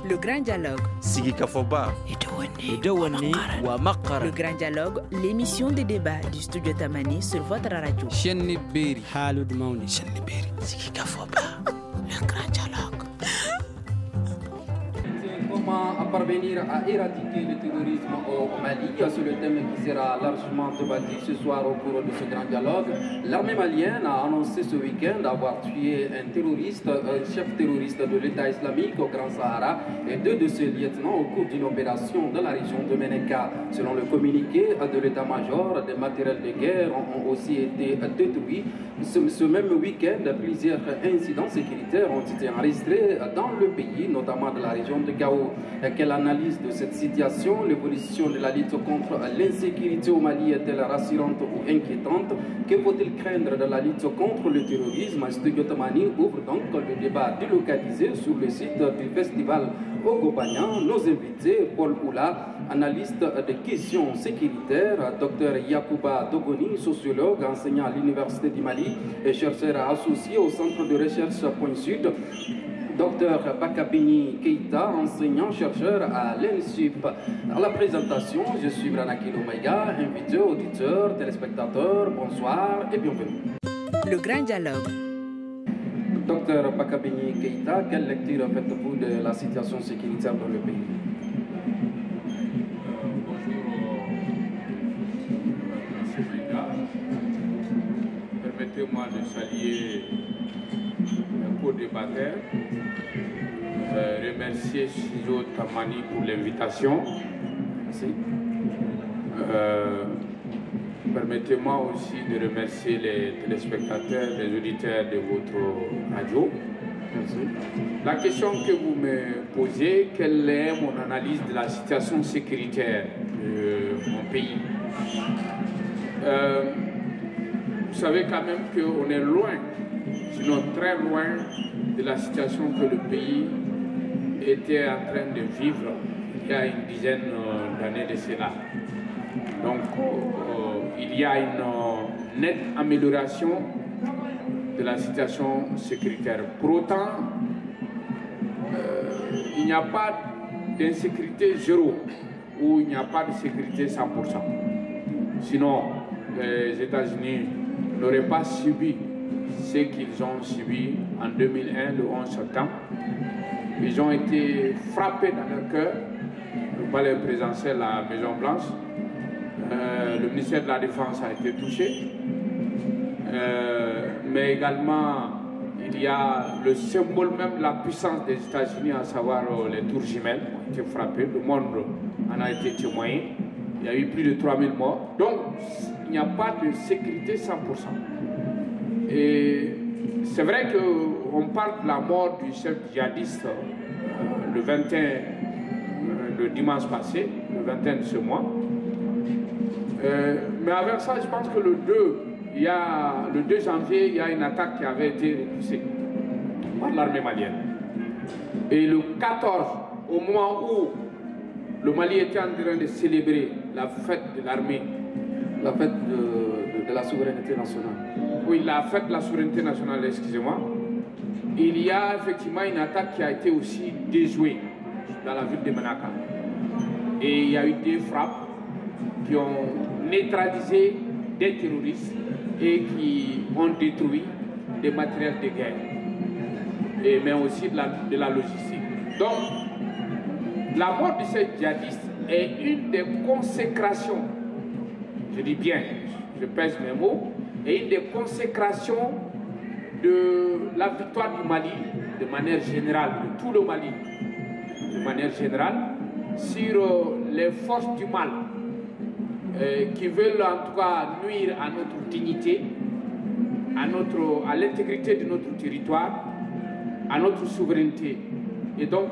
Le Grand Dialogue. Sigi Kafoba. Le Grand Dialogue, l'émission de débat du studio Tamani sur votre radio. Shenni Beri. Halud Mauni. Shenni Beri. Sigi Kafoba. Le Grand Dialogue. Comment parvenir à éradiquer le terrorisme au Mali? C'est le thème qui sera largement débattu ce soir au cours de ce grand dialogue. L'armée malienne a annoncé ce week-end avoir tué un terroriste, chef terroriste de l'État islamique au Grand Sahara et 2 de ses lieutenants au cours d'une opération dans la région de Ménéka. Selon le communiqué de l'état-major, des matériels de guerre ont aussi été détruits. Ce même week-end, plusieurs incidents sécuritaires ont été enregistrés dans le pays, notamment de la région de Gao. Quelle analyse de cette situation? L'évolution de la lutte contre l'insécurité au Mali est-elle rassurante ou inquiétante? Que faut-il craindre de la lutte contre le terrorisme? Studio Tamani ouvre donc le débat délocalisé sur le site du festival Ogobagnan. Nos invités, Paul Oula, analyste des questions sécuritaires, Dr Yacouba Dogoni, sociologue, enseignant à l'Université du Mali et chercheur associé au Centre de recherche Point Sud, Dr Bakabini Keita, enseignant-chercheur à l'ENSUP. À la présentation, je suis Branakilo Maïga, invité, auditeur, téléspectateur, bonsoir et bienvenue. Le Grand Dialogue. Dr Bakabini Keita, quelle lecture faites-vous de la situation sécuritaire dans le pays? Permettez-moi de saluer un co-débatteur, remercier Studio Tamani pour l'invitation. Merci. Permettez-moi aussi de remercier les téléspectateurs, les auditeurs de votre radio. Merci. La question que vous me posez, quelle est mon analyse de la situation sécuritaire de mon pays? Vous savez quand même qu'on est loin, sinon très loin, de la situation que le pays était en train de vivre il y a une dizaine d'années de cela. Donc il y a une nette amélioration de la situation sécuritaire. Pour autant, il n'y a pas d'insécurité zéro ou il n'y a pas de sécurité 100%. Sinon, les États-Unis n'auraient pas subi ce qu'ils ont subi en 2001, le 11 septembre. Ils ont été frappés dans leur cœur, le palais présidentiel à la Maison-Blanche. Le ministère de la Défense a été touché. Mais également, il y a le symbole même de la puissance des États-Unis, à savoir les tours jumelles, ont été frappées. Le monde en a été témoin. Il y a eu plus de 3000 morts. Donc, il n'y a pas de sécurité 100%. Et c'est vrai qu'on parle de la mort du chef djihadiste le 21, le dimanche passé, le 21 de ce mois. Mais avec ça, je pense que le 2 janvier, il y a une attaque qui avait été repoussée par l'armée malienne. Et le 14, au moment où le Mali était en train de célébrer la fête de l'armée, la fête de la souveraineté nationale. Oui, la fête de la souveraineté nationale, excusez-moi. Il y a effectivement une attaque qui a été aussi déjouée dans la ville de Ménéka. Et il y a eu des frappes qui ont neutralisé des terroristes et qui ont détruit des matériels de guerre, mais aussi de la logistique. Donc, la mort de ces djihadistes est une des consécrations, je dis bien, je pèse mes mots, et une des consécrations de la victoire du Mali, de manière générale, de tout le Mali, de manière générale, sur les forces du mal, qui veulent en tout cas nuire à notre dignité, à l'intégrité de notre territoire, à notre souveraineté. Et donc,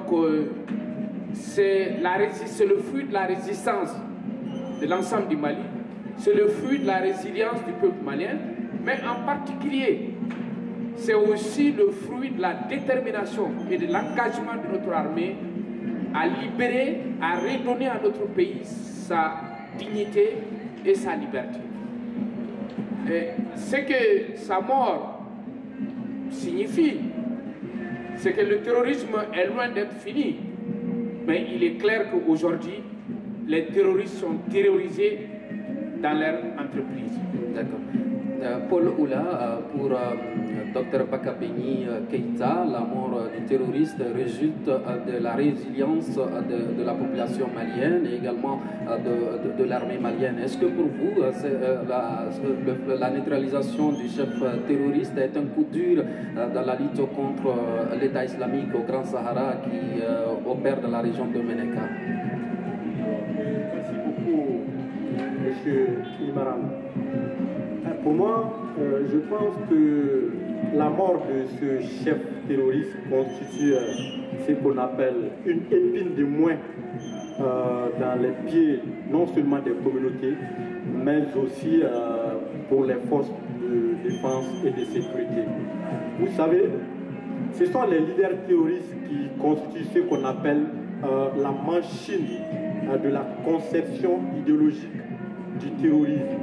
c'est le fruit de la résistance de l'ensemble du Mali, c'est le fruit de la résilience du peuple malien, mais en particulier, c'est aussi le fruit de la détermination et de l'engagement de notre armée à libérer, à redonner à notre pays sa dignité et sa liberté. Ce que sa mort signifie, c'est que le terrorisme est loin d'être fini. Mais il est clair qu'aujourd'hui, les terroristes sont terrorisés dans leur entreprise. D'accord. Paul Oula, pour Dr Bakabeni Keïta, la mort du terroriste résulte de la résilience de la population malienne et également de l'armée malienne. Est-ce que pour vous, la neutralisation du chef terroriste est un coup dur dans la lutte contre l'État islamique au Grand Sahara qui opère dans la région de Ménéka? Merci beaucoup, M. Imaram. Pour moi, je pense que la mort de ce chef terroriste constitue ce qu'on appelle une épine de moins dans les pieds non seulement des communautés, mais aussi pour les forces de défense et de sécurité. Vous savez, ce sont les leaders terroristes qui constituent ce qu'on appelle la machine de la conception idéologique du terrorisme.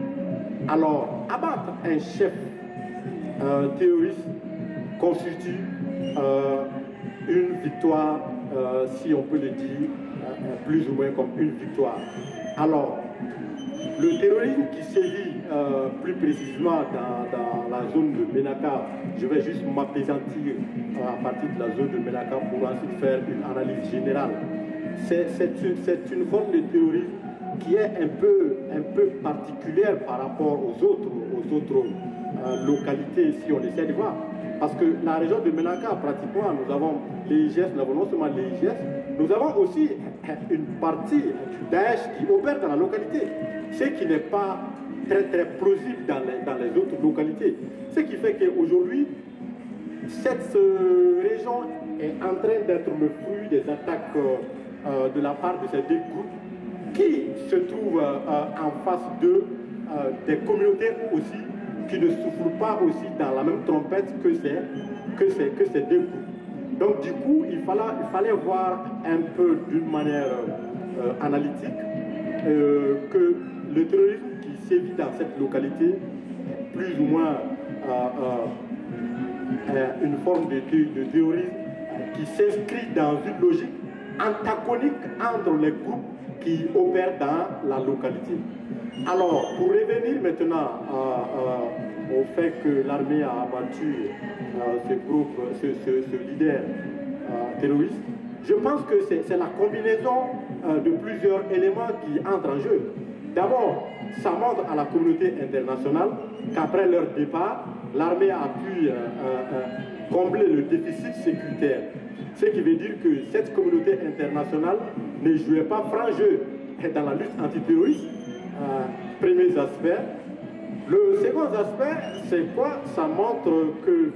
Alors, abattre un chef terroriste constitue une victoire, si on peut le dire, plus ou moins comme une victoire. Alors, le terrorisme qui sévit plus précisément dans la zone de Ménaka, je vais juste m'apaisantir à partir de la zone de Ménaka pour ensuite faire une analyse générale. C'est une forme de terrorisme qui est un peu particulière par rapport aux autres localités, si on essaie de voir. Parce que la région de Ménaka, pratiquement, nous avons les IGS, nous avons non seulement les IGS, nous avons aussi une partie du Daesh qui opère dans la localité, ce qui n'est pas très plausible dans les autres localités. Ce qui fait qu'aujourd'hui, cette région est en train d'être le fruit des attaques de la part de ces deux groupes qui se trouvent en face des communautés aussi qui ne souffrent pas aussi dans la même trompette que ces deux groupes. Donc du coup, il fallait voir un peu d'une manière analytique que le terrorisme qui sévit dans cette localité est plus ou moins une forme de terrorisme qui s'inscrit dans une logique antagonique entre les groupes qui opèrent dans la localité. Alors, pour revenir maintenant au fait que l'armée a abattu ce groupe, ce leader terroriste, je pense que c'est la combinaison de plusieurs éléments qui entrent en jeu. D'abord, ça montre à la communauté internationale qu'après leur départ, l'armée a pu combler le déficit sécuritaire. Ce qui veut dire que cette communauté internationale ne jouait pas franc jeu dans la lutte antiterroriste. Premier aspect. Le second aspect, c'est quoi? Ça montre que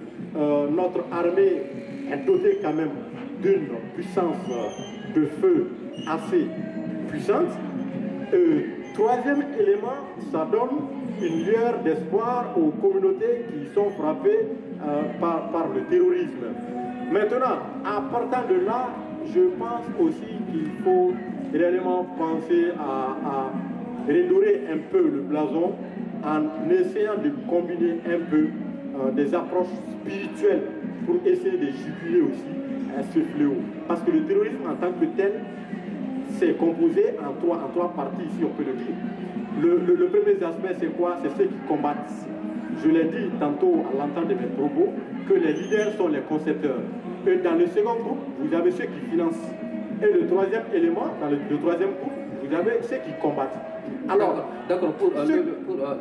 notre armée est dotée quand même d'une puissance de feu assez puissante. Troisième élément, ça donne une lueur d'espoir aux communautés qui sont frappées par le terrorisme. Maintenant, à partir de là, je pense aussi qu'il faut réellement penser à redorer un peu le blason en essayant de combiner un peu des approches spirituelles pour essayer de juguler aussi ce fléau. Parce que le terrorisme en tant que tel, c'est composé en trois parties, si on peut le dire. Le premier aspect, c'est quoi? C'est ceux qui combattent. Je l'ai dit tantôt à l'entente de mes propos, que les leaders sont les concepteurs. Et dans le second groupe, vous avez ceux qui financent. Et le troisième élément, dans le troisième groupe, vous avez ceux qui combattent. Alors, d'accord, pour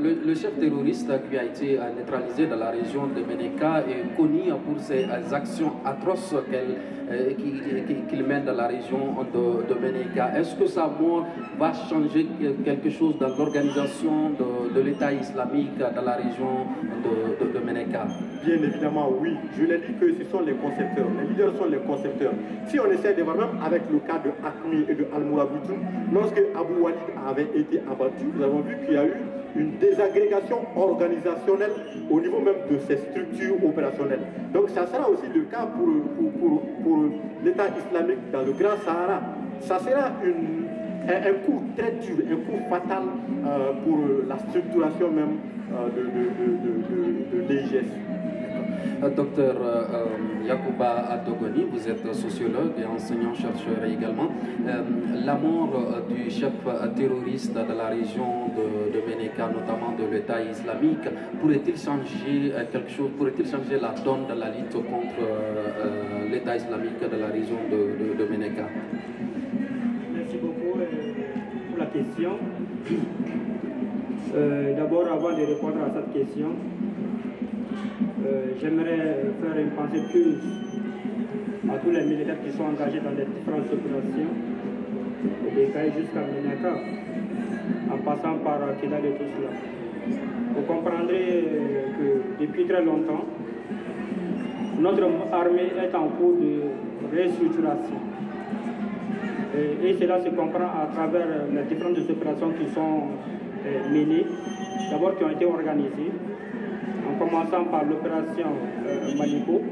le chef terroriste qui a été neutralisé dans la région de Ménéka est connu pour ses actions atroces qu'il mène dans la région de Ménéka. Est-ce que sa mort va changer quelque chose dans l'organisation de l'État islamique dans la région de Ménéka? Bien évidemment, oui. Je l'ai dit que ce sont les concepteurs. Les leaders sont les concepteurs. Si on essaie de voir, même avec le cas de Akmi et de Al-Mourabitoun, lorsque Abou Walid avait été abattu, nous avons vu qu'il y a eu une désagrégation organisationnelle au niveau même de ces structures opérationnelles. Donc ça sera aussi le cas pour l'État islamique dans le Grand Sahara. Ça sera un coup très dur, un coup fatal pour la structuration même de l'EIGS. Docteur Yacouba Adogoni, vous êtes sociologue et enseignant-chercheur également. La mort du chef terroriste de la région de Ménéka, notamment de l'État islamique, pourrait-il changer quelque chose, pourrait-il changer la donne de la lutte contre l'État islamique de la région de Ménéka? Merci beaucoup pour la question. D'abord, avant de répondre à cette question, j'aimerais faire une pensée plus à tous les militaires qui sont engagés dans les différentes opérations, des Cailles jusqu'à Ménéka, en passant par Kidal et tout cela. Vous comprendrez que depuis très longtemps, notre armée est en cours de restructuration. Et cela se comprend à travers les différentes opérations qui sont menées, d'abord qui ont été organisées, en commençant par l'opération Maliko.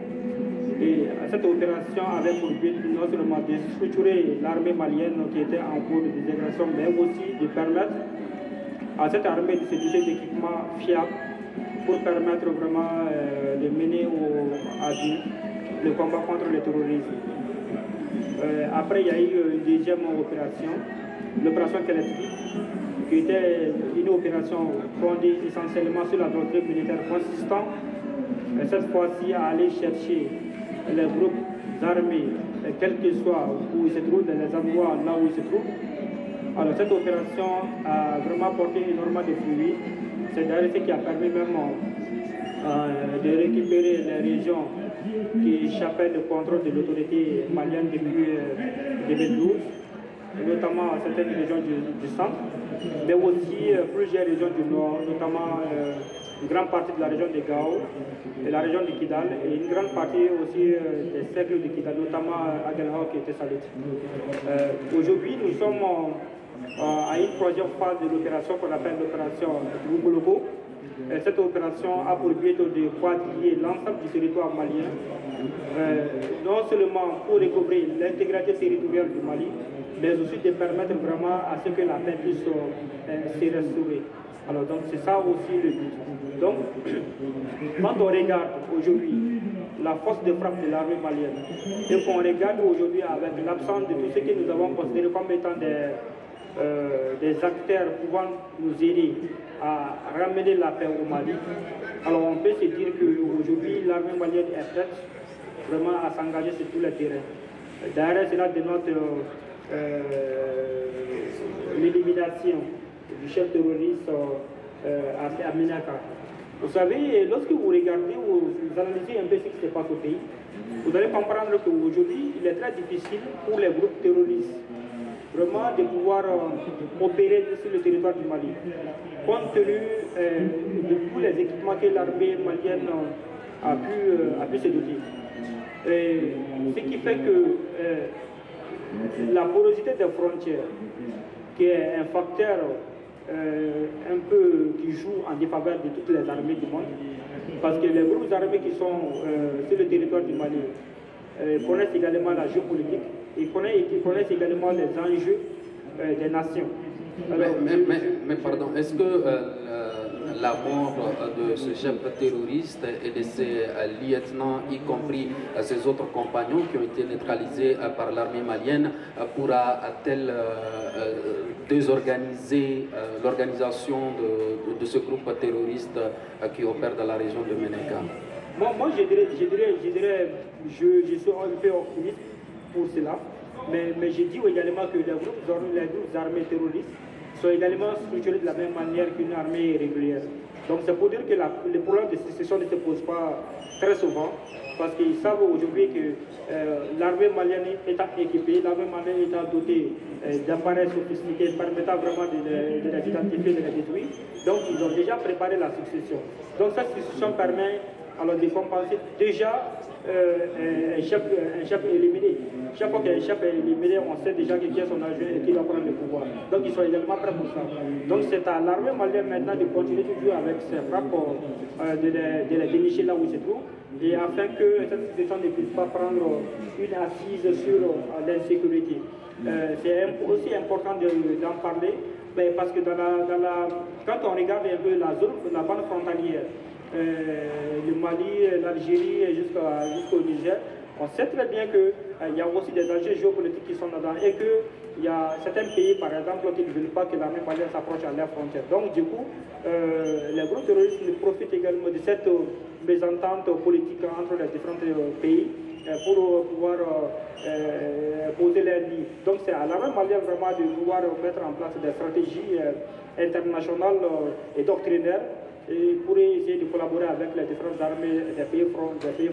Et cette opération avait pour but non seulement de structurer l'armée malienne qui était en cours de désintégration, mais aussi de permettre à cette armée de se doter d'équipements fiables pour permettre vraiment de mener à bien le combat contre le terrorisme. Après, il y a eu une deuxième opération, l'opération Keletri, qui était une opération fondée essentiellement sur la doctrine militaire, consistant cette fois-ci à aller chercher les groupes armés, quels qu'ils soient, où ils se trouvent, dans les endroits là où ils se trouvent. Alors cette opération a vraiment porté énormément de fruits. C'est d'ailleurs ce qui a permis même de récupérer les régions qui échappaient au contrôle de l'autorité malienne depuis 2012, notamment certaines régions du centre, mais aussi plusieurs régions du nord, notamment une grande partie de la région de Gao et la région de Kidal, et une grande partie aussi des cercles de Kidal, notamment Aguelhao qui était Salut. Aujourd'hui, nous sommes à une troisième phase de l'opération qu'on appelle l'opération Gougologo. Cette opération a pour but de quadriller l'ensemble du territoire malien, non seulement pour recouvrir l'intégrité territoriale du Mali, mais aussi de permettre vraiment à ce que la paix puisse se restaurer. Alors donc c'est ça aussi le but. Donc quand on regarde aujourd'hui la force de frappe de l'armée malienne et qu'on regarde aujourd'hui avec l'absence de tout ce que nous avons considéré comme étant des acteurs pouvant nous aider à ramener la paix au Mali, alors on peut se dire qu'aujourd'hui l'armée malienne est prête vraiment à s'engager sur tous les terrains. D'ailleurs, cela dénote l'élimination du chef terroriste à Ménéka. Vous savez, lorsque vous regardez, vous analysez un peu ce qui se passe au pays, vous allez comprendre qu'aujourd'hui, il est très difficile pour les groupes terroristes vraiment de pouvoir opérer sur le territoire du Mali, compte tenu de tous les équipements que l'armée malienne a pu se doter. Ce qui fait que la porosité des frontières, qui est un facteur un peu qui joue en défaveur de toutes les armées du monde, parce que les groupes armés qui sont sur le territoire du Mali connaissent également la géopolitique et connaissent également les enjeux des nations. Alors, mais pardon, est-ce que la mort de ce chef terroriste et de ses lieutenants, y compris ses autres compagnons qui ont été neutralisés par l'armée malienne, pourra-t-elle désorganiser l'organisation de ce groupe terroriste qui opère dans la région de Ménéka? Moi je suis un peu optimiste pour cela, mais je dis également que les groupes armés terroristes sont également structurés de la même manière qu'une armée régulière. Donc c'est pour dire que le problème de sécession ne se pose pas très souvent, parce qu'ils savent aujourd'hui que l'armée malienne étant équipée, l'armée malienne étant dotée d'appareils sophistiqués permettant vraiment de les identifier, de les détruire. Donc ils ont déjà préparé la succession. Donc cette succession permet alors de compenser déjà un chef éliminé. Chaque fois qu'un chef est éliminé, on sait déjà qui est son adjoint et qui doit prendre le pouvoir. Donc ils sont également prêts pour ça. Donc c'est à l'armée malienne maintenant de continuer toujours avec ses frappes, de les dénicher là où ils se trouvent, et afin que cette situation ne puisse pas prendre une assise sur l'insécurité. C'est aussi important d'en parler, parce que quand on regarde un peu la bande frontalière, le Mali, l'Algérie et jusqu'au Niger, on sait très bien qu'il y a aussi des enjeux géopolitiques qui sont là-dedans et qu'il y a certains pays, par exemple, qui ne veulent pas que l'armée malienne s'approche à leurs frontières. Donc, du coup, les groupes terroristes profitent également de cette mésentente politique entre les différents pays pour pouvoir poser les lignes. Donc, c'est à l'armée malienne vraiment de pouvoir mettre en place des stratégies internationales et doctrinaires et pour essayer de collaborer avec les différentes armées des pays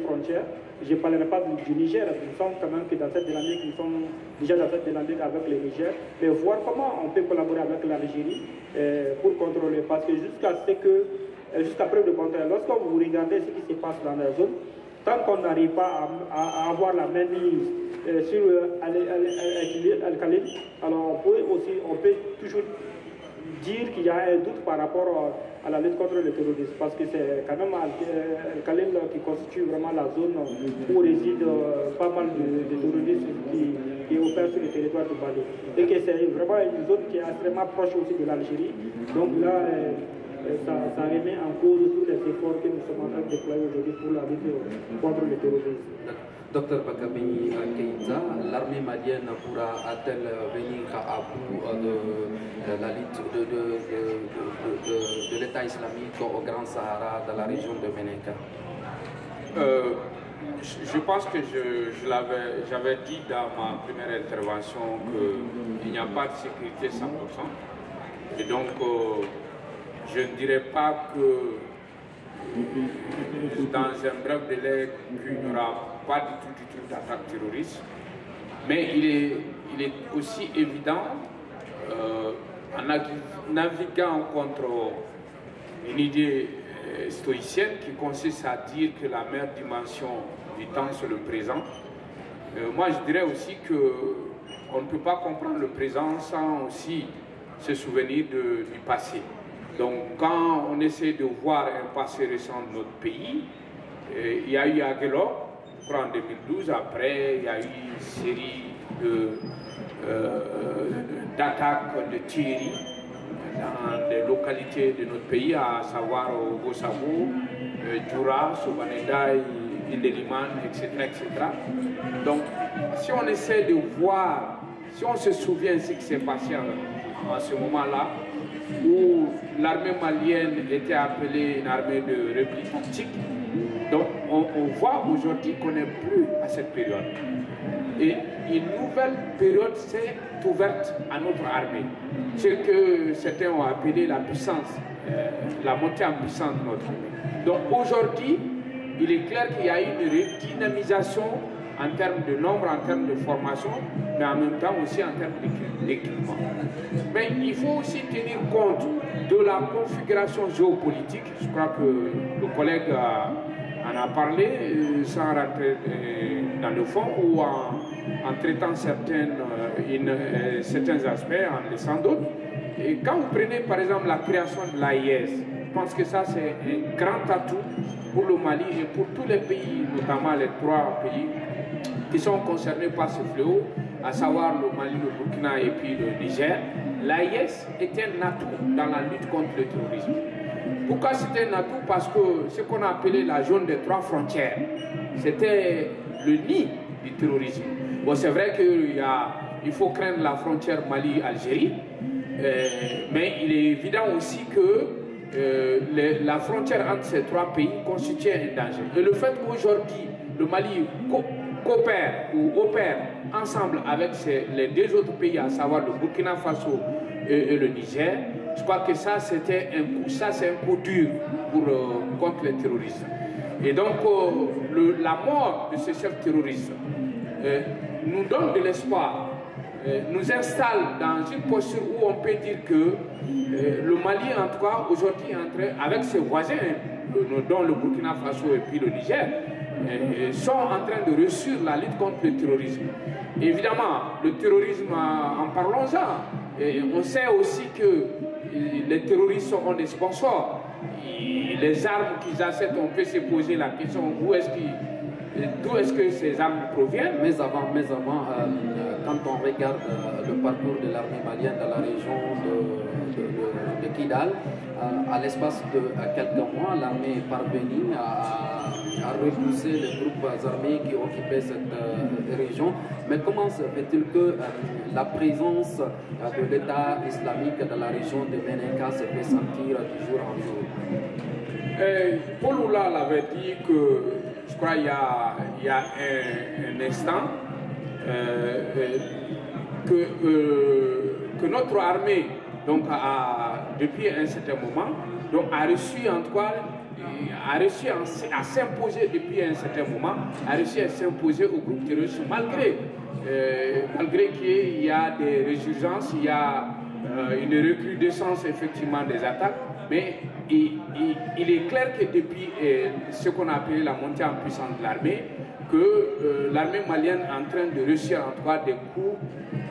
frontières. Je ne parlerai pas du Niger, nous sommes quand même que dans cette dynamique, nous sommes déjà dans cette dynamique avec le Niger, mais voir comment on peut collaborer avec l'Algérie pour contrôler, parce que jusqu'à preuve de contraire, lorsque vous regardez ce qui se passe dans la zone, tant qu'on n'arrive pas à avoir la même mise sur Al-Khalil, alors on peut toujours dire qu'il y a un doute par rapport à la lutte contre le terrorisme, parce que c'est quand même Al-Khalil qui constitue vraiment la zone où résident pas mal de terroristes qui opèrent sur le territoire du Mali. Et que c'est vraiment une zone qui est extrêmement proche aussi de l'Algérie. Donc là, ça remet en cause tous les efforts que nous sommes en train de déployer aujourd'hui pour la lutte contre le terrorisme. Docteur Bakabeni Keïta, l'armée malienne pourra-t-elle venir à bout de la lutte de l'État islamique au Grand Sahara, dans la région de Ménéka? Je pense que j'avais dit dans ma première intervention qu'il n'y a pas de sécurité 100%. Et donc, je ne dirais pas que dans un bref délai qu'il n'y aura pas du tout d'attaque terroriste, mais il est aussi évident, en naviguant contre une idée stoïcienne qui consiste à dire que la meilleure dimension du temps c'est le présent, moi je dirais aussi qu'on ne peut pas comprendre le présent sans aussi se souvenir du passé. Donc quand on essaie de voir un passé récent de notre pays, il y a eu Aguelor, je crois en 2012, après il y a eu une série d'attaques de tueries dans des localités de notre pays, à savoir au Bossabo, Djoura, Sobaneda, Île-de-Liman, etc., etc. Donc si on essaie de voir, si on se souvient de ce qui s'est passé en ce moment-là, où l'armée malienne était appelée une armée de repli tactique. Donc on voit aujourd'hui qu'on n'est plus à cette période. Et une nouvelle période s'est ouverte à notre armée. Ce que certains ont appelé la puissance, la montée en puissance de notre armée. Donc aujourd'hui, il est clair qu'il y a une redynamisation en termes de nombre, en termes de formation, mais en même temps aussi en termes d'équipement. Mais il faut aussi tenir compte de la configuration géopolitique. Je crois que le collègue en a parlé sans rentrer dans le fond ou en traitant certains aspects, en laissant d'autres. Et quand vous prenez par exemple la création de l'AIS, je pense que ça c'est un grand atout pour le Mali et pour tous les pays, notamment les 3 pays qui sont concernés par ce fléau, à savoir le Mali, le Burkina et puis le Niger. L'AIS est un atout dans la lutte contre le terrorisme. Pourquoi c'était un atout? Parce que ce qu'on a appelé la zone des 3 frontières, c'était le nid du terrorisme. Bon, c'est vrai qu'il faut craindre la frontière Mali-Algérie, mais il est évident aussi que la frontière entre ces 3 pays constitue un danger. Et le fait qu'aujourd'hui, le Mali coopère ou opère ensemble avec les 2 autres pays, à savoir le Burkina Faso et le Niger, je crois que ça c'est un coup dur contre les terroristes. Et donc la mort de ces chefs terroristes nous donne de l'espoir, nous installe dans une posture où on peut dire que le Mali en tout cas aujourd'hui est en train, avec ses voisins, dont le Burkina Faso et puis le Niger, sont en train de réussir la lutte contre le terrorisme. Évidemment, le terrorisme, en parlons-en, on sait aussi que les terroristes ont des sponsors. Les armes qu'ils achètent, on peut se poser la question d'où est-ce que ces armes proviennent. Mais avant, quand on regarde le parcours de l'armée malienne dans la région de Kidal. À l'espace de quelques mois, l'armée est parvenue à repousser les groupes armés qui occupaient cette région. Mais comment se fait-il que la présence de l'État islamique dans la région de Menenka se fait sentir de jour en jour? Paul Oula l'avait dit que, je crois, il y a un instant, que notre armée, donc, depuis un certain moment, donc, a réussi en tout cas, a réussi à s'imposer depuis un certain moment, a réussi à s'imposer au groupe terroriste malgré qu'il y a des résurgences, il y a une recrudescence effectivement des attaques, mais il est clair que depuis ce qu'on a appelé la montée en puissance de l'armée, que l'armée malienne est en train de réussir en tout cas des coups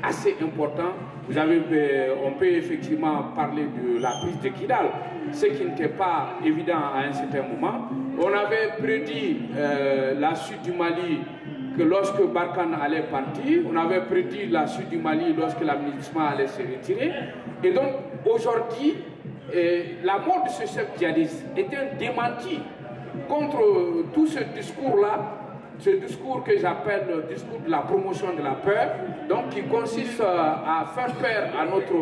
assez importants. On peut effectivement parler de la prise de Kidal, ce qui n'était pas évident à un certain moment. On avait prédit la suite du Mali que lorsque Barkhane allait partir, on avait prédit la suite du Mali lorsque l'aménagement allait se retirer. Et donc aujourd'hui, la mort de ce chef djihadiste est un démenti contre tout ce discours-là, ce discours que j'appelle le discours de la promotion de la peur, donc qui consiste à faire peur à notre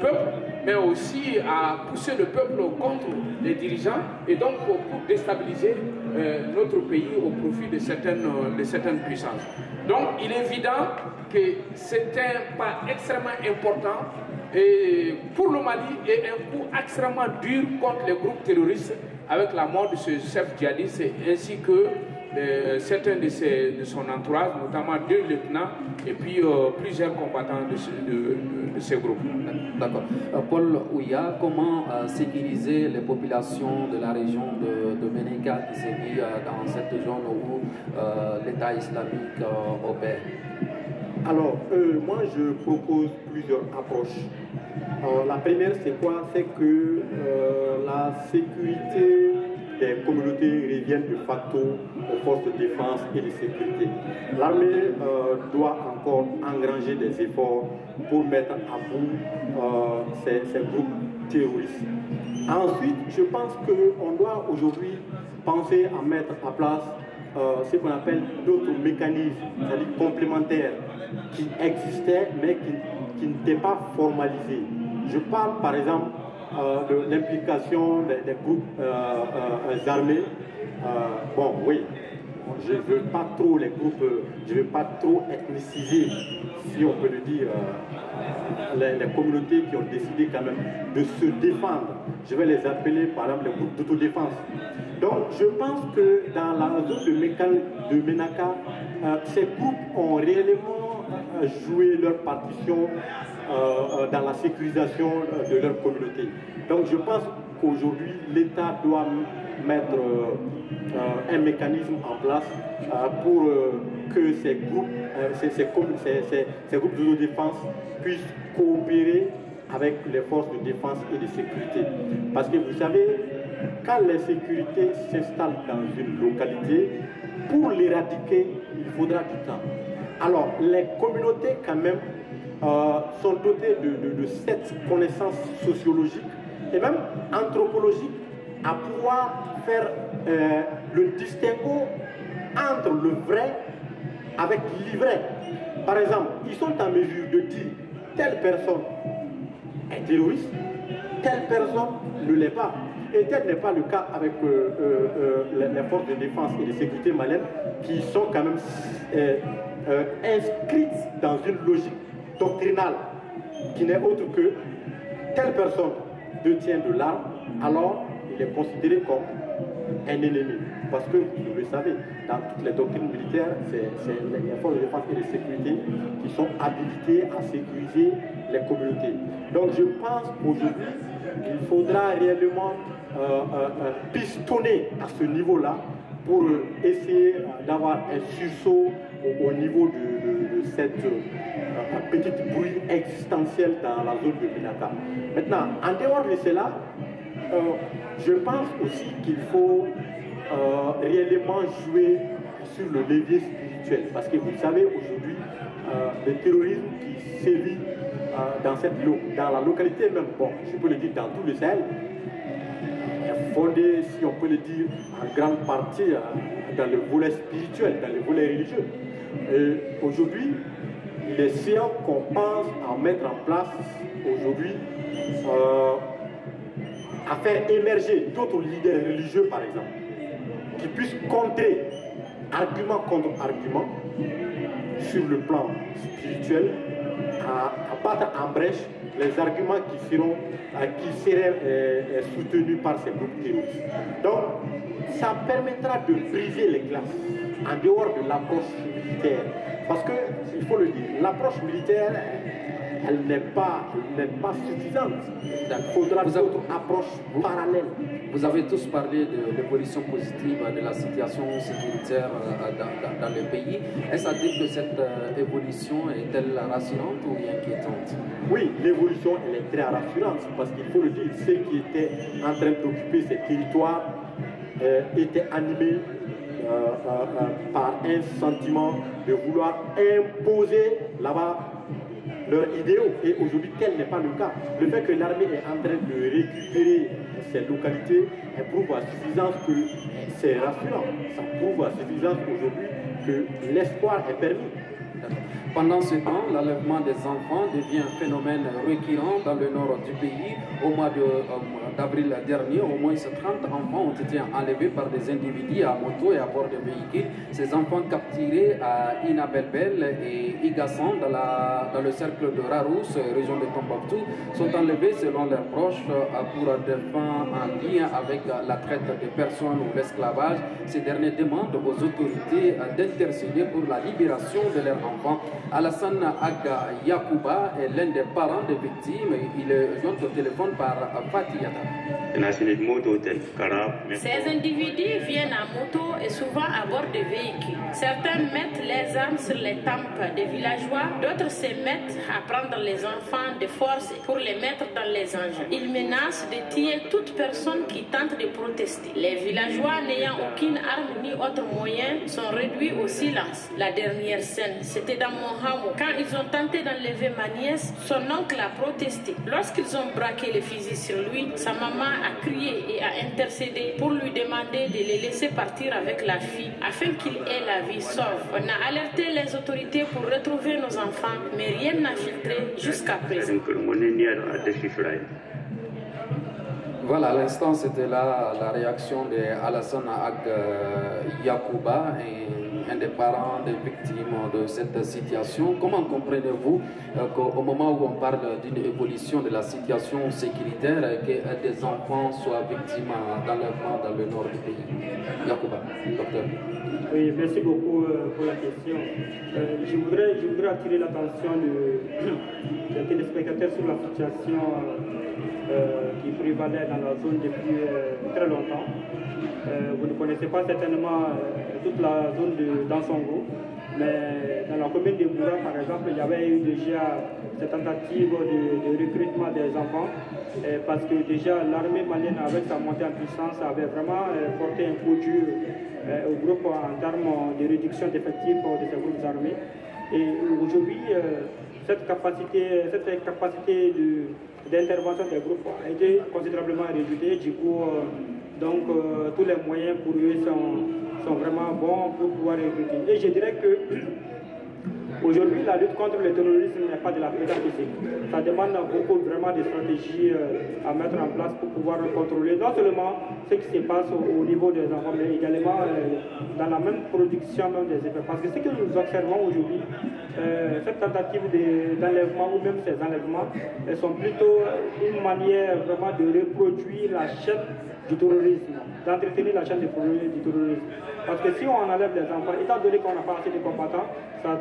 peuple, mais aussi à pousser le peuple contre les dirigeants et donc pour déstabiliser notre pays au profit de certaines puissances. Donc il est évident que c'est un pas extrêmement important et pour le Mali et un coup extrêmement dur contre les groupes terroristes avec la mort de ce chef djihadiste ainsi que certains de son entourage, notamment 2 lieutenants et puis plusieurs combattants de ce groupe. D'accord. Paul Ouya, comment sécuriser les populations de la région de Menenka qui se vit dans cette zone où l'État islamique opère? Alors, moi je propose plusieurs approches. La première, c'est quoi? C'est que la sécurité des communautés reviennent de facto aux forces de défense et de sécurité. L'armée doit encore engranger des efforts pour mettre à bout ces groupes terroristes. Ensuite, je pense qu'on doit aujourd'hui penser à mettre à place ce qu'on appelle d'autres mécanismes, c'est-à-dire complémentaires, qui existaient mais qui n'étaient pas formalisés. Je parle par exemple de l'implication des groupes armés. Bon, oui, je ne veux pas trop les groupes, je ne veux pas trop ethniciser, si on peut le dire, les communautés qui ont décidé quand même de se défendre. Je vais les appeler par exemple les groupes d'autodéfense. Donc je pense que dans la zone de Menaka, ces groupes ont réellement joué leur partition dans la sécurisation de leur communauté. Donc je pense qu'aujourd'hui l'État doit mettre un mécanisme en place pour que ces groupes, ces groupes d'autodéfense puissent coopérer avec les forces de défense et de sécurité. Parce que vous savez, quand l'insécurité s'installe dans une localité, pour l'éradiquer, il faudra du temps. Alors, les communautés, quand même, sont dotées de cette connaissance sociologique et même anthropologique à pouvoir faire le distinguo entre le vrai avec l'ivraie. Par exemple, ils sont en mesure de dire telle personne est terroriste, telle personne ne l'est pas. Et tel n'est pas le cas avec les forces de défense et de sécurité maliennes qui sont quand même inscrites dans une logique doctrinale qui n'est autre que telle personne détient de l'arme, alors il est considéré comme un ennemi. Parce que, vous le savez, dans toutes les doctrines militaires, c'est les forces de défense et de sécurité qui sont habilitées à sécuriser les communautés. Donc je pense qu'aujourd'hui, il faudra réellement pistonner à ce niveau-là pour essayer d'avoir un sursaut au niveau de cette petite bruit existentielle dans la zone de Menaka. Maintenant, en dehors de cela, je pense aussi qu'il faut réellement jouer sur le levier spirituel. Parce que vous savez, aujourd'hui, le terrorisme qui sévit dans la localité même, bon, je peux le dire dans tout le Sahel, est fondé, si on peut le dire, en grande partie dans le volet spirituel, dans le volet religieux. Et aujourd'hui, les séances qu'on pense à mettre en place aujourd'hui, à faire émerger d'autres leaders religieux, par exemple, qui puissent contrer argument contre argument sur le plan spirituel, à battre en brèche les arguments qui seraient soutenus par ces groupes terroristes. Donc, ça permettra de briser les classes en dehors de l'approche militaire. Parce qu'il faut le dire, l'approche militaire, elle n'est pas suffisante. Il faudra d'autres approches parallèles. Vous avez tous parlé de l'évolution positive de la situation sécuritaire dans le pays. Est-ce à dire que cette évolution est-elle rassurante ou inquiétante? Oui, l'évolution elle est très rassurante parce qu'il faut le dire, ceux qui étaient en train d'occuper ces territoires étaient animés par un sentiment de vouloir imposer là-bas leurs idéaux. Et aujourd'hui, tel n'est pas le cas. Le fait que l'armée est en train de récupérer ces localités prouve à suffisance que c'est rassurant. Ça prouve à suffisance aujourd'hui que l'espoir est permis. Pendant ce temps, l'enlèvement des enfants devient un phénomène récurrent dans le nord du pays. Au mois d'avril dernier, au moins 30 enfants ont été enlevés par des individus à moto et à bord de véhicules. Ces enfants capturés à Inabelbel et Igassan dans le cercle de Rarousse, région de Tombouctou, sont enlevés selon leurs proches pour des fins en lien avec la traite de personnes ou l'esclavage. Ces derniers demandent aux autorités d'intercéder pour la libération de leurs enfants. Alassane Aga Yakouba est l'un des parents des victimes. Il est joint au téléphone par Fatih Yata. Ces individus viennent à moto et souvent à bord de véhicules. Certains mettent les armes sur les tempes des villageois, d'autres se mettent à prendre les enfants de force pour les mettre dans les engins. Ils menacent de tuer toute personne qui tente de protester. Les villageois n'ayant aucune arme ni autre moyen sont réduits au silence. La dernière scène, c'était dans mon hameau. Quand ils ont tenté d'enlever ma nièce, son oncle a protesté. Lorsqu'ils ont braqué le fusil sur lui, sa maman a crié et a intercédé pour lui demander de les laisser partir avec la fille afin qu'il ait la vie sauve. On a alerté les autorités pour retrouver nos enfants, mais rien n'a filtré jusqu'à présent. Voilà, à l'instant, c'était là la réaction d'Alassane Ag Yakouba, un des parents des victimes de cette situation. Comment comprenez-vous qu'au moment où on parle d'une évolution de la situation sécuritaire, que des enfants soient victimes d'enlèvement dans le nord du pays? Yakouba, docteur. Oui, merci beaucoup pour la question. Je voudrais attirer l'attention des téléspectateurs sur la situation qui prévalait dans la zone depuis très longtemps. Vous ne connaissez pas certainement toute la zone d'Ansongo, mais dans la commune de Moura, par exemple, il y avait eu déjà cette tentative de recrutement des enfants, parce que déjà l'armée malienne, avec sa montée en puissance, avait vraiment porté un coup dur au groupe en termes de réduction d'effectifs de ces groupes armés. Et aujourd'hui, cette capacité d'intervention des groupes a été considérablement réduite. Du coup, tous les moyens pour eux sont vraiment bons pour pouvoir recruter. Et je dirais que aujourd'hui, la lutte contre le terrorisme n'est pas de la pédagogie. Ça demande beaucoup vraiment de stratégies à mettre en place pour pouvoir contrôler non seulement ce qui se passe au niveau des enfants, mais également dans la même production même des effets. Parce que ce que nous observons aujourd'hui, cette tentative d'enlèvement ou même ces enlèvements, elles sont plutôt une manière vraiment de reproduire la chaîne du terrorisme, d'entretenir la chaîne du terrorisme. Parce que si on enlève les enfants, étant donné qu'on n'a pas assez de combattants, ça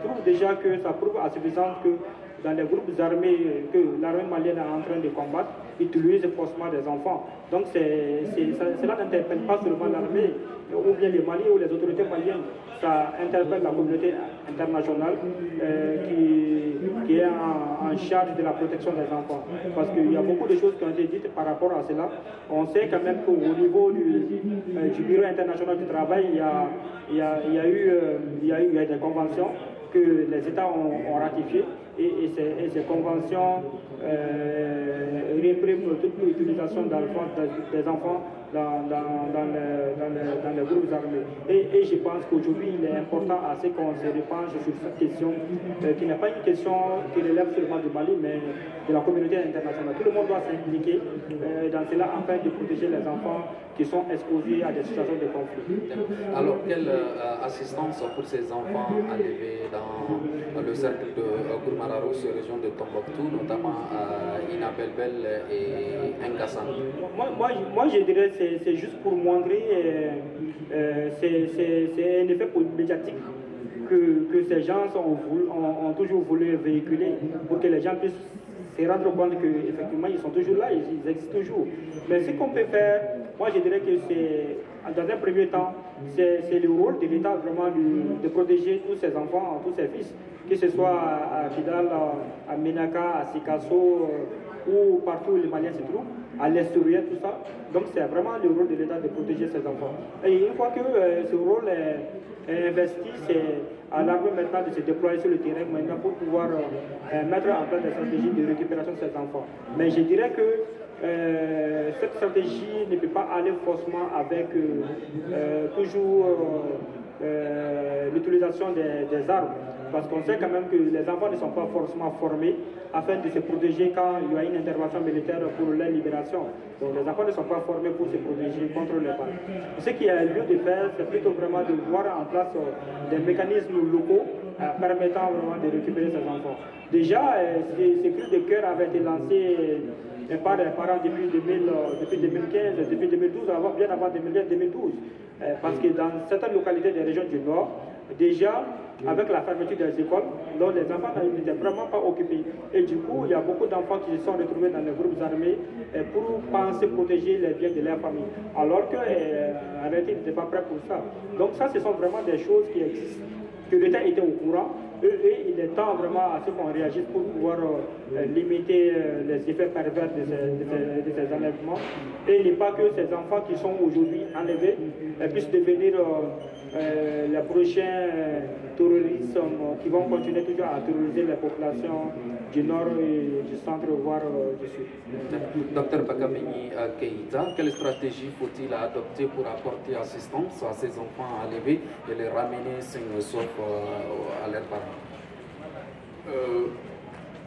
prouve à suffisance que dans les groupes armés que l'armée malienne est en train de combattre, utilisent faussement des enfants. Donc cela n'interpelle pas seulement l'armée ou bien les Mali ou les autorités maliennes, ça interpelle la communauté internationale qui est en charge de la protection des enfants. Parce qu'il y a beaucoup de choses qui ont été dites par rapport à cela. On sait quand même qu'au niveau du Bureau international du travail, il y a il y a eu des conventions que les États ont ratifiées et ces conventions répriment toute l'utilisation des enfants dans les groupes armés. Et je pense qu'aujourd'hui, il est important assez qu'on se repenche sur cette question, qui n'est pas une question qui relève seulement du Mali, mais de la communauté internationale. Tout le monde doit s'impliquer dans cela afin de protéger les enfants qui sont exposés à des situations de conflit. Alors, quelle assistance pour ces enfants enlevés dans le cercle de Gourmararos, région de Tombouctou, notamment Inabelbel et Ngassam? Moi, je dirais que c'est juste pour montrer, c'est un effet médiatique que ces gens ont toujours voulu véhiculer pour que les gens puissent se rendre compte qu'effectivement ils sont toujours là, ils existent toujours. Mais ce qu'on peut faire, moi je dirais que c'est, dans un premier temps, c'est le rôle de l'État vraiment de protéger tous ses enfants, tous ses fils, que ce soit à Kidal, à Menaka, à Sikasso, ou partout où les Maliens se trouvent, à l'extérieur, tout ça. Donc c'est vraiment le rôle de l'État de protéger ses enfants. Et une fois que ce rôle est investi, c'est à l'armée maintenant de se déployer sur le terrain maintenant pour pouvoir mettre en place des stratégies de récupération de ces enfants. Mais je dirais que cette stratégie ne peut pas aller forcément avec toujours l'utilisation des armes. Parce qu'on sait quand même que les enfants ne sont pas forcément formés afin de se protéger quand il y a une intervention militaire pour leur libération. Donc les enfants ne sont pas formés pour se protéger contre les balles. Ce qui a lieu de faire, c'est plutôt vraiment de voir en place des mécanismes locaux permettant vraiment de récupérer ces enfants. Déjà, ces cris de cœur avaient été lancés par les parents depuis 2015, depuis 2012, bien avant 2012. Parce que dans certaines localités des régions du Nord, déjà, avec la fermeture des écoles, dont les enfants n'étaient vraiment pas occupés. Et du coup, il y a beaucoup d'enfants qui se sont retrouvés dans les groupes armés pour penser protéger les biens de leur famille. Alors qu'en réalité, ils n'étaient pas prêts pour ça. Donc ça, ce sont vraiment des choses qui existent, que l'État était au courant. Et il est temps vraiment à ce qu'on réagisse pour pouvoir limiter les effets pervers de ces enlèvements. Et il n'est pas que ces enfants qui sont aujourd'hui enlevés puissent devenir les prochains terroristes qui vont continuer toujours à terroriser les populations du nord et du centre, voire du sud. Docteur Bakabeni Keïta, quelle stratégie faut-il adopter pour apporter assistance à ces enfants enlevés et les ramener sains et saufs à leurs parents?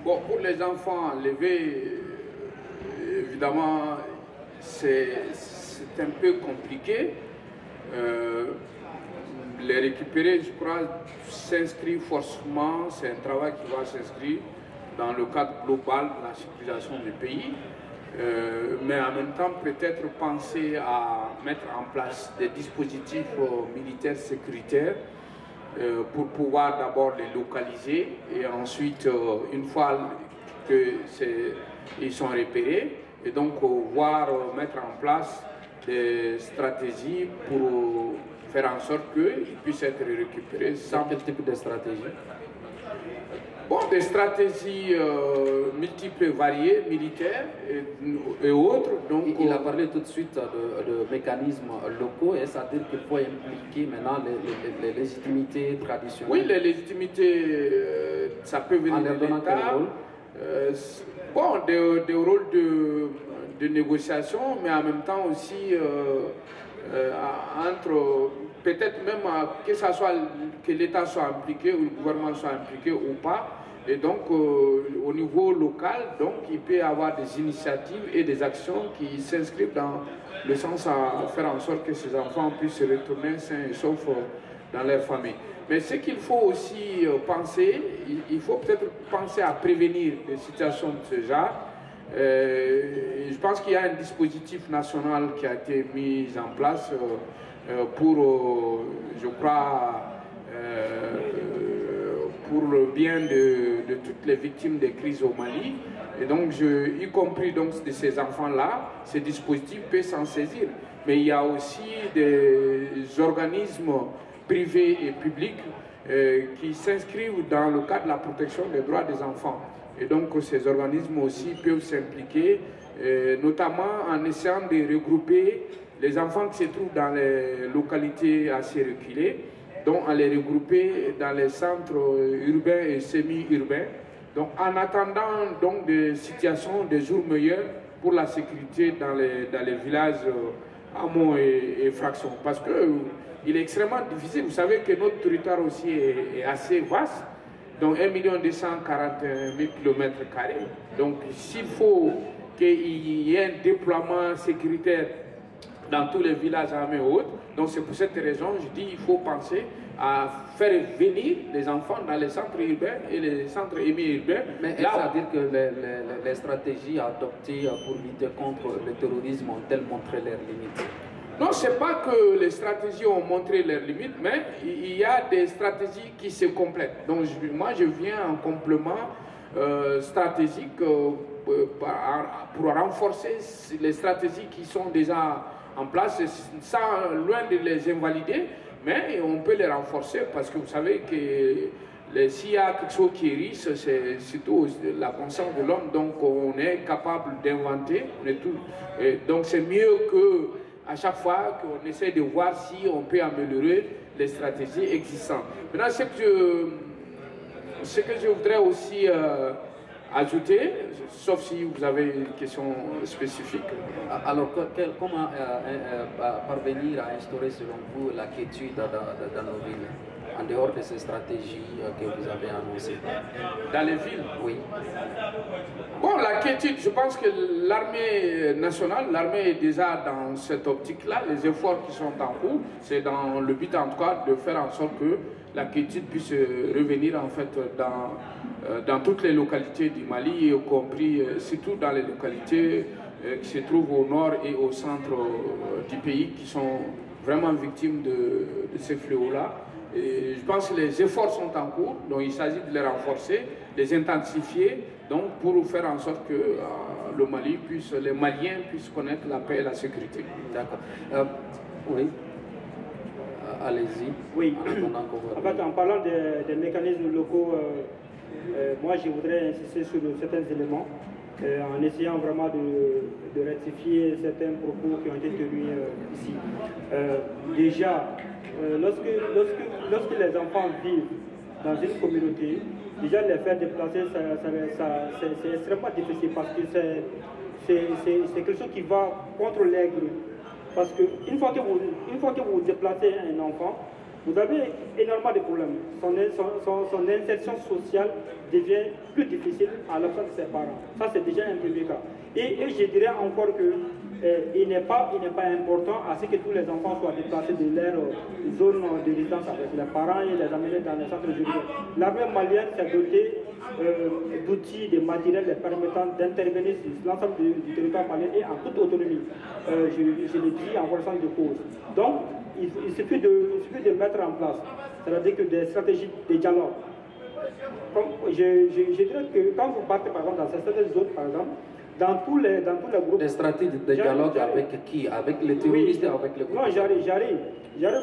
Bon, pour les enfants enlevés, évidemment, c'est un peu compliqué. Les récupérer, je crois, s'inscrit forcément, c'est un travail qui va s'inscrire dans le cadre global de la sécurisation du pays. Mais en même temps, peut-être penser à mettre en place des dispositifs militaires sécuritaires pour pouvoir d'abord les localiser et ensuite, une fois qu'ils sont repérés, et donc mettre en place des stratégies pour faire en sorte qu'ils puissent être récupérés. Quel type de stratégie? Bon, des stratégies multiples et variées, militaires et autres. Donc, il a parlé tout de suite de mécanismes locaux, et ça veut dire qu'il faut impliquer maintenant les légitimités traditionnelles. Oui, les légitimités, ça peut venir de l'État. Bon, des rôles de négociation, mais en même temps aussi entre peut-être même que l'État soit impliqué ou le gouvernement soit impliqué ou pas. Et donc au niveau local, donc il peut y avoir des initiatives et des actions qui s'inscrivent dans le sens à faire en sorte que ces enfants puissent se retourner sains et saufs dans leur famille. Mais ce qu'il faut aussi penser, il faut peut-être penser à prévenir des situations de ce genre. Je pense qu'il y a un dispositif national qui a été mis en place pour, je crois, pour le bien de toutes les victimes des crises au Mali. Et donc, y compris donc, de ces enfants-là, ces dispositifs peuvent s'en saisir. Mais il y a aussi des organismes privés et publics qui s'inscrivent dans le cadre de la protection des droits des enfants. Et donc ces organismes aussi peuvent s'impliquer, notamment en essayant de regrouper les enfants qui se trouvent dans les localités assez reculées, donc à les regrouper dans les centres urbains et semi-urbains. Donc en attendant donc des situations, des jours meilleurs pour la sécurité dans les villages hameaux et fractions. Parce qu'il est extrêmement difficile. Vous savez que notre territoire aussi est assez vaste. Donc 1 241 000 km². Donc s'il faut qu'il y ait un déploiement sécuritaire dans tous les villages armés et autres, donc c'est pour cette raison, je dis, il faut penser à faire venir les enfants dans les centres urbains et les centres hémi-urbains. Mais c'est-à-dire que les stratégies adoptées pour lutter contre le terrorisme ont-elles montré leurs limites? Non, ce n'est pas que les stratégies ont montré leurs limites, mais il y a des stratégies qui se complètent. Donc moi, je viens en complément stratégique pour renforcer les stratégies qui sont déjà en place, sans loin de les invalider, mais on peut les renforcer parce que vous savez que s'il y a quelque chose qui est riche, c'est surtout la conscience de l'homme, donc on est capable d'inventer, donc c'est mieux que à chaque fois qu'on essaie de voir si on peut améliorer les stratégies existantes. Maintenant, ce que je voudrais aussi ajouter, sauf si vous avez une question spécifique. Alors, comment parvenir à instaurer selon vous la quiétude dans nos villes, en dehors de ces stratégies que vous avez annoncées? Dans les villes? Oui. Bon, la quiétude, je pense que l'armée nationale, l'armée est déjà dans cette optique-là. Les efforts qui sont en cours, c'est dans le but en tout cas de faire en sorte que la quiétude puisse revenir en fait dans toutes les localités du Mali, y compris surtout dans les localités qui se trouvent au nord et au centre du pays, qui sont vraiment victimes de ces fléaux-là. Et je pense que les efforts sont en cours, donc il s'agit de les renforcer, les intensifier, donc pour faire en sorte que le Mali les Maliens puissent connaître la paix et la sécurité. D'accord. Oui. Allez-y. Oui. En fait, en parlant des mécanismes locaux, moi je voudrais insister sur certains éléments, en essayant vraiment de rectifier certains propos qui ont été tenus ici. Déjà, lorsque les enfants vivent dans une communauté, déjà les faire déplacer, c'est extrêmement difficile parce que c'est quelque chose qui va contre les groupes. Parce qu'une fois que vous déplacez un enfant, vous avez énormément de problèmes. Son insertion sociale devient plus difficile à l'absence de ses parents. Ça, c'est déjà un premier cas. Et je dirais encore que il n'est pas important à ce que tous les enfants soient déplacés de leur zone de résidence avec leurs parents et les amener dans les centres urbains. L'armée malienne s'est dotée d'outils, de matériel les permettant d'intervenir sur l'ensemble du territoire malien et en toute autonomie. Je le dis en connaissance de cause. Donc, il suffit de mettre en place, c'est-à-dire que des stratégies de dialogue. Je dirais que quand vous partez par exemple dans certaines zones, par exemple, dans tous les groupes... Des stratégies de dialogue avec qui? Avec les terroristes, oui, avec les groupes? Non, j'arrive.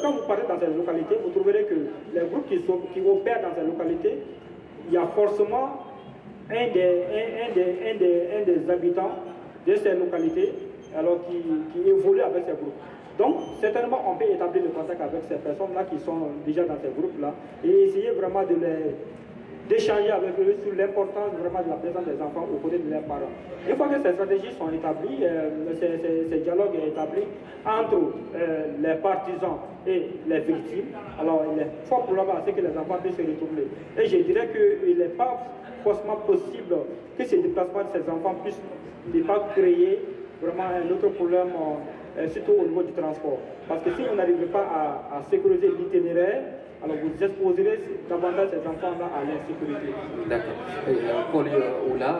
Quand vous partez dans ces localités, vous trouverez que les groupes qui opèrent dans ces localités, il y a forcément un des habitants de ces localités alors qui évolue avec ces groupes. Donc, certainement, on peut établir le contact avec ces personnes-là qui sont déjà dans ces groupes-là et essayer vraiment d'échanger avec eux sur l'importance vraiment de la présence des enfants aux côtés de leurs parents. Une fois que ces stratégies sont établies, ces dialogues sont établis entre les partisans et les victimes, alors il est fort probable à ce que les enfants puissent se retrouver. Et je dirais qu'il n'est pas forcément possible que ces déplacements de ces enfants puissent ne pas créer vraiment un autre problème, surtout au niveau du transport. Parce que si vous n'arrivez pas à sécuriser l'itinéraire, alors vous exposerez davantage ces enfants-là à l'insécurité. D'accord. Paul Oula,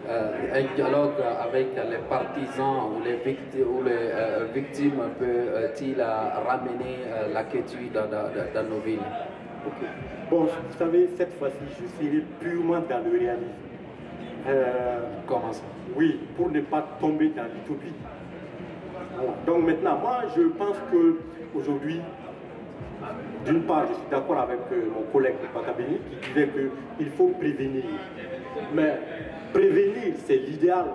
un dialogue avec les partisans ou les victimes peut-il ramener la quiétude dans nos villes? Okay. Bon, vous savez, cette fois-ci, je serai purement dans le réalisme. Comment ça? Oui, pour ne pas tomber dans l'utopie. Voilà. Donc maintenant, moi, je pense qu'aujourd'hui, d'une part, je suis d'accord avec mon collègue Bakabeni qui disait qu'il faut prévenir. Mais prévenir, c'est l'idéal.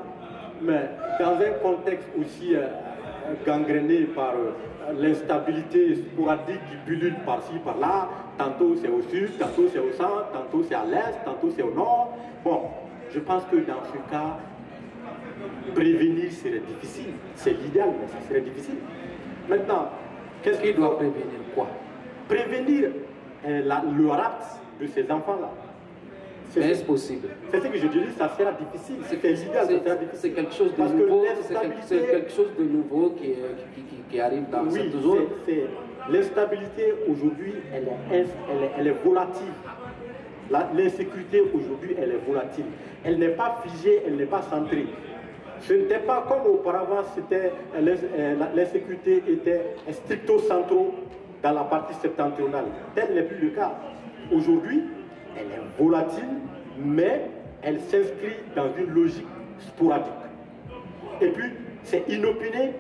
Mais dans un contexte aussi gangrénés par l'instabilité sporadique qui pullule par-ci, par-là. Tantôt c'est au sud, tantôt c'est au centre, tantôt c'est à l'est, tantôt c'est au nord. Bon, je pense que dans ce cas, prévenir serait difficile. C'est l'idéal, mais ça serait difficile. Maintenant, qu'est-ce qu'il doit prévenir quoi? Prévenir le rapt de ces enfants-là. Est-ce possible? C'est ce que je dis, ça sera difficile. C'est l'idéal, ça sera difficile. C'est quelque chose de nouveau, c'est quelque chose de nouveau qui arrive dans cette zone. L'instabilité aujourd'hui, elle est volatile. L'insécurité aujourd'hui, elle est volatile. Elle n'est pas figée, elle n'est pas centrée. Ce n'était pas comme auparavant, l'insécurité était stricto-centro dans la partie septentrionale. Tel n'est plus le cas. Aujourd'hui, elle est volatile, mais elle s'inscrit dans une logique sporadique. Et puis, c'est inopiné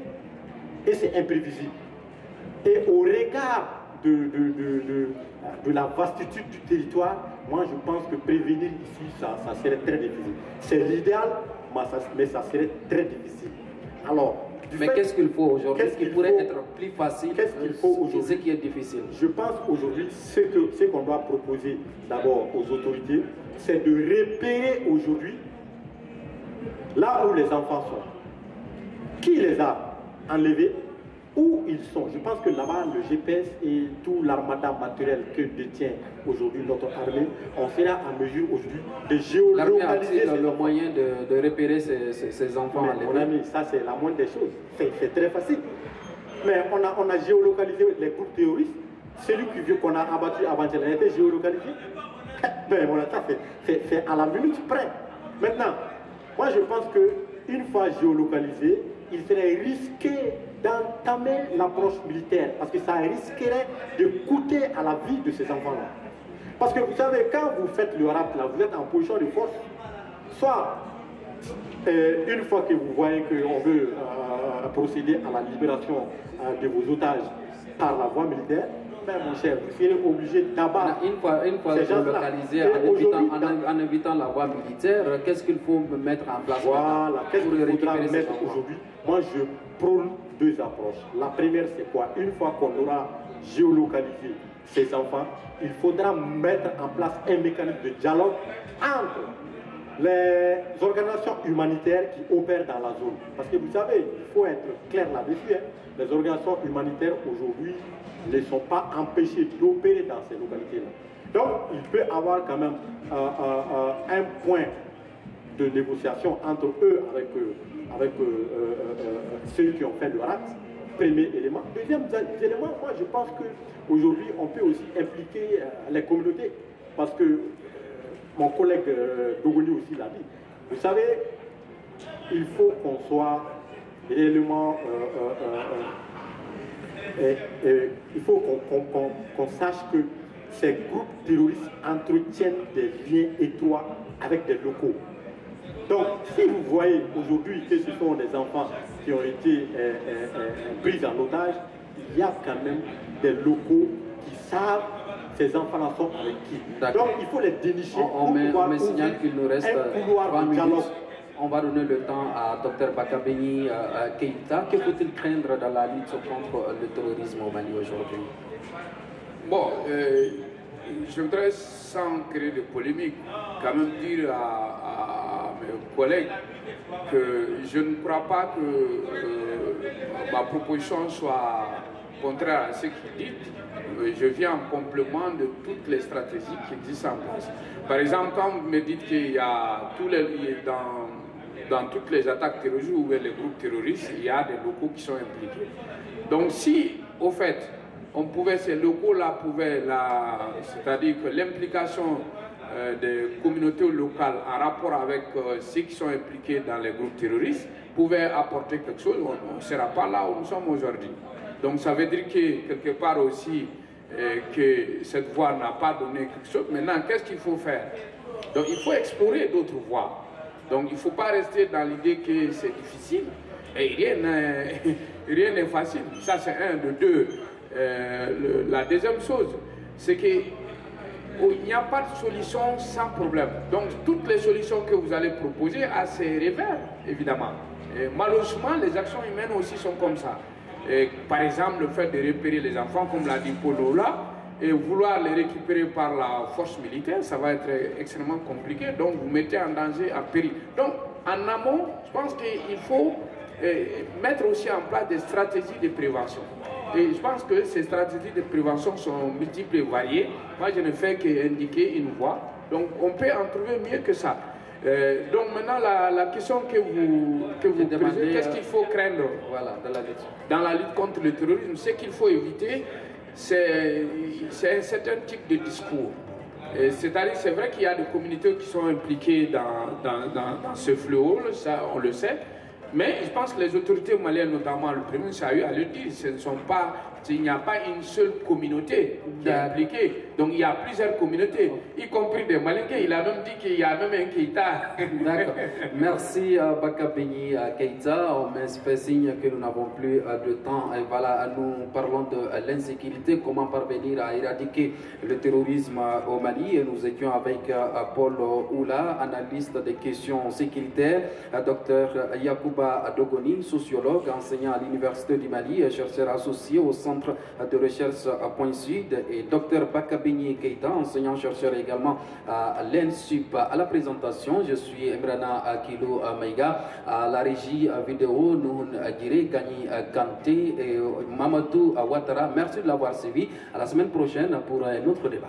et c'est imprévisible. Et au regard de la vastitude du territoire, moi je pense que prévenir ici, ça serait très difficile. C'est l'idéal, mais ça serait très difficile. Alors, mais qu'est-ce qu'il faut aujourd'hui? Qu'est-ce qui pourrait être plus facile? Qu'est-ce qu'il faut aujourd'hui? Ce qui est difficile. Je pense aujourd'hui, ce qu'on doit proposer d'abord aux autorités, c'est de repérer aujourd'hui là où les enfants sont. Qui les a enlevés? Où ils sont? Je pense que là-bas, le GPS et tout l'armada matériel que détient aujourd'hui notre armée, on sera en mesure aujourd'hui de géolocaliser le moyen de repérer ces enfants. Mais mon ami, ça c'est la moindre des choses. C'est très facile. Mais on a géolocalisé les groupes terroristes. Celui qu'on a abattu avant-hier, il a été géolocalisé. Mais mon ça c'est à la minute près. Maintenant, moi je pense qu'une fois géolocalisé, il serait risqué d'entamer l'approche militaire, parce que ça risquerait de coûter à la vie de ces enfants-là. Parce que vous savez, quand vous faites le rap là, vous êtes en position de force. Soit, une fois que vous voyez qu'on veut procéder à la libération de vos otages par la voie militaire, ben mon cher, vous serez obligé d'abattre. Une fois localisé en évitant la voie militaire, qu'est-ce qu'il faut mettre en place? Voilà, qu'est-ce qu'il faudra mettre aujourd'hui? Moi, je prône deux approches. La première, c'est quoi? Une fois qu'on aura géolocalisé ces enfants, il faudra mettre en place un mécanisme de dialogue entre les organisations humanitaires qui opèrent dans la zone. Parce que vous savez, il faut être clair là-dessus. Les organisations humanitaires aujourd'hui ne sont pas empêchées d'opérer dans ces localités-là. Donc, il peut y avoir quand même un point de négociation entre eux avec ceux qui ont fait le RAT, premier élément. Deuxième élément, moi je pense qu'aujourd'hui on peut aussi impliquer les communautés, parce que mon collègue Dogoni aussi l'a dit. Vous savez, il faut qu'on soit réellement... il faut qu'on sache que ces groupes terroristes entretiennent des liens étroits avec des locaux. Donc, si vous voyez aujourd'hui que ce sont des enfants qui ont été pris en otage, il y a quand même des locaux qui savent ces enfants-là sont avec qui. Donc, il faut les dénicher. On me signale qu'il nous reste 3 minutes. On va donner le temps à Dr Bakabeni Keïta. Que faut-il craindre dans la lutte contre le terrorisme au Mali aujourd'hui? Bon, je voudrais, sans créer de polémique, quand même dire à mes collègues que je ne crois pas que ma proposition soit contraire à ce qu'ils disent. Je viens en complément de toutes les stratégies qui existent en place. Par exemple, quand vous me dites qu'il y a tous les dans toutes les attaques terroristes ou les groupes terroristes, il y a des locaux qui sont impliqués. Donc si, au fait, ces locaux-là pouvaient, c'est-à-dire que l'implication des communautés locales en rapport avec ceux qui sont impliqués dans les groupes terroristes pouvait apporter quelque chose, on ne sera pas là où nous sommes aujourd'hui. Donc ça veut dire que quelque part aussi que cette voie n'a pas donné quelque chose. Maintenant, qu'est-ce qu'il faut faire? Donc il faut explorer d'autres voies. Donc il ne faut pas rester dans l'idée que c'est difficile et rien n'est facile. Ça c'est un. De deux, la deuxième chose, c'est que il n'y a pas de solution sans problème. Donc toutes les solutions que vous allez proposer à ces revers, évidemment. Et malheureusement, les actions humaines aussi sont comme ça. Et, par exemple, le fait de repérer les enfants, comme l'a dit Polo là, et vouloir les récupérer par la force militaire, ça va être extrêmement compliqué. Donc vous mettez en danger, en péril. Donc en amont, je pense qu'il faut mettre aussi en place des stratégies de prévention. Et je pense que ces stratégies de prévention sont multiples et variées. Moi, je ne fais qu'indiquer une voie. Donc, on peut en trouver mieux que ça. Donc, maintenant, la question que vous posez, qu'est-ce qu'il faut craindre dans la lutte contre le terrorisme? Ce qu'il faut éviter, c'est un certain type de discours. C'est-à-dire, c'est vrai qu'il y a des communautés qui sont impliquées dans ce fléau, ça, on le sait. Mais je pense que les autorités maliennes, notamment le Premier ministre, a eu à le dire, il n'y a pas une seule communauté qui est impliquée. Donc il y a plusieurs communautés, y compris des Malingués. Il a même dit qu'il y a même un Keïta. D'accord. Merci Bakabeni Keïta. On me fait signe que nous n'avons plus de temps. Et voilà, nous parlons de l'insécurité, comment parvenir à éradiquer le terrorisme au Mali. Et nous étions avec Paul Oula, analyste des questions sécuritaires, Dr Yacouba Dogoni, sociologue, enseignant à l'Université du Mali, chercheur associé au Centre de recherche à Point Sud, et Dr Bakabeni Keïta, enseignant-chercheur également à l'ENSUP. À la présentation, je suis Emrana Akilo Maïga. À la régie vidéo, nous Agiré, Gani Kanté et Mamadou Ouattara. Merci de l'avoir suivi. À la semaine prochaine pour un autre débat.